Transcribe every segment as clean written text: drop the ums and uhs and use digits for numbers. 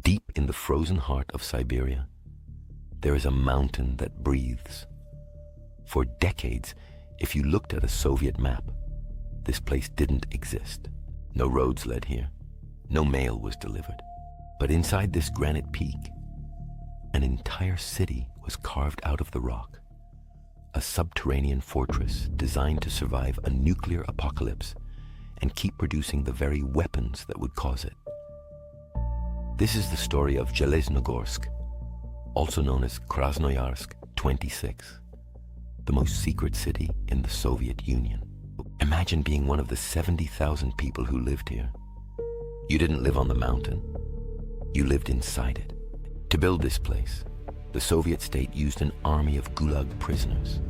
Deep in the frozen heart of Siberia, there is a mountain that breathes. For decades, if you looked at a Soviet map, this place didn't exist. No roads led here. No mail was delivered. But inside this granite peak, an entire city was carved out of the rock. A subterranean fortress designed to survive a nuclear apocalypse and keep producing the very weapons that would cause it. This is the story of Zheleznogorsk, also known as Krasnoyarsk 26, the most secret city in the Soviet Union. Imagine being one of the 70,000 people who lived here. You didn't live on the mountain, you lived inside it. To build this place, the Soviet state used an army of gulag prisoners.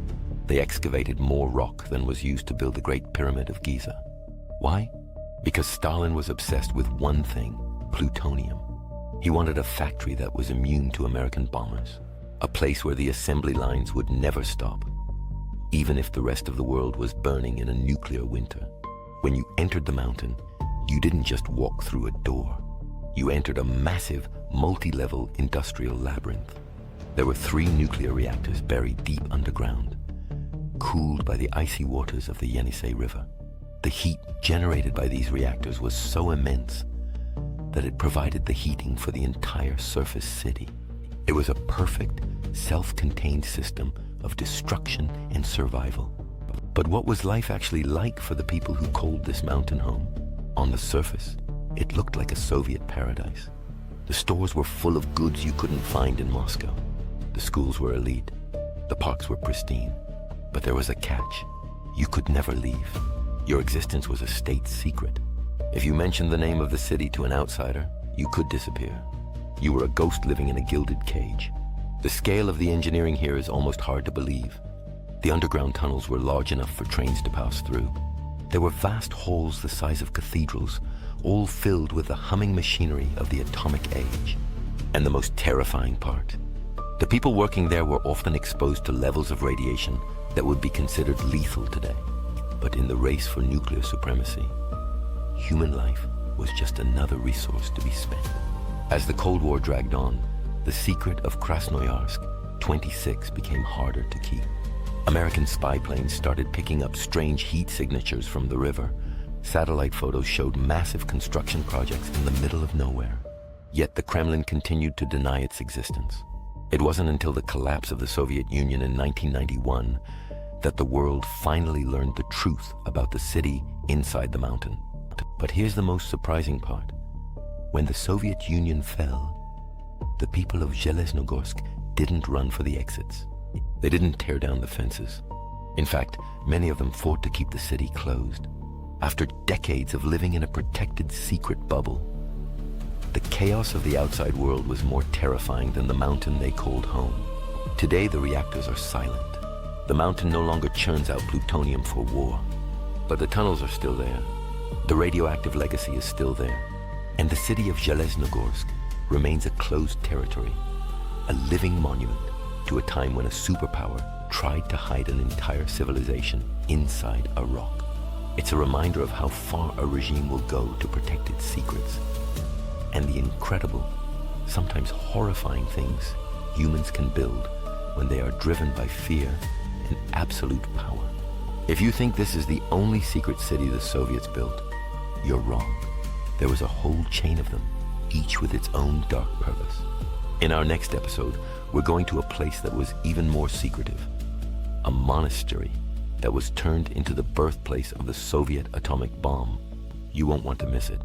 They excavated more rock than was used to build the Great Pyramid of Giza. Why? Because Stalin was obsessed with one thing, plutonium. He wanted a factory that was immune to American bombers, a place where the assembly lines would never stop, even if the rest of the world was burning in a nuclear winter. When you entered the mountain, you didn't just walk through a door. You entered a massive, multi-level industrial labyrinth. There were 3 nuclear reactors buried deep underground, cooled by the icy waters of the Yenisei River. The heat generated by these reactors was so immense that it provided the heating for the entire surface city. It was a perfect, self-contained system of destruction and survival. But what was life actually like for the people who called this mountain home? On the surface, it looked like a Soviet paradise. The stores were full of goods you couldn't find in Moscow. The schools were elite. The parks were pristine. But there was a catch. You could never leave. Your existence was a state secret. If you mentioned the name of the city to an outsider, you could disappear. You were a ghost living in a gilded cage. The scale of the engineering here is almost hard to believe. The underground tunnels were large enough for trains to pass through. There were vast halls the size of cathedrals, all filled with the humming machinery of the atomic age. And the most terrifying part, the people working there were often exposed to levels of radiation that would be considered lethal today. But in the race for nuclear supremacy, human life was just another resource to be spent. As the Cold War dragged on, the secret of Krasnoyarsk 26 became harder to keep. American spy planes started picking up strange heat signatures from the river. Satellite photos showed massive construction projects in the middle of nowhere. Yet the Kremlin continued to deny its existence. It wasn't until the collapse of the Soviet Union in 1991 that the world finally learned the truth about the city inside the mountain. But here's the most surprising part. When the Soviet Union fell, the people of Zheleznogorsk didn't run for the exits. They didn't tear down the fences. In fact, many of them fought to keep the city closed. After decades of living in a protected secret bubble, the chaos of the outside world was more terrifying than the mountain they called home. Today, the reactors are silent. The mountain no longer churns out plutonium for war. But the tunnels are still there. The radioactive legacy is still there. And the city of Zheleznogorsk remains a closed territory, a living monument to a time when a superpower tried to hide an entire civilization inside a rock. It's a reminder of how far a regime will go to protect its secrets, and the incredible, sometimes horrifying things humans can build when they are driven by fear and absolute power. If you think this is the only secret city the Soviets built, you're wrong. There was a whole chain of them, each with its own dark purpose. In our next episode, we're going to a place that was even more secretive, a monastery that was turned into the birthplace of the Soviet atomic bomb. You won't want to miss it.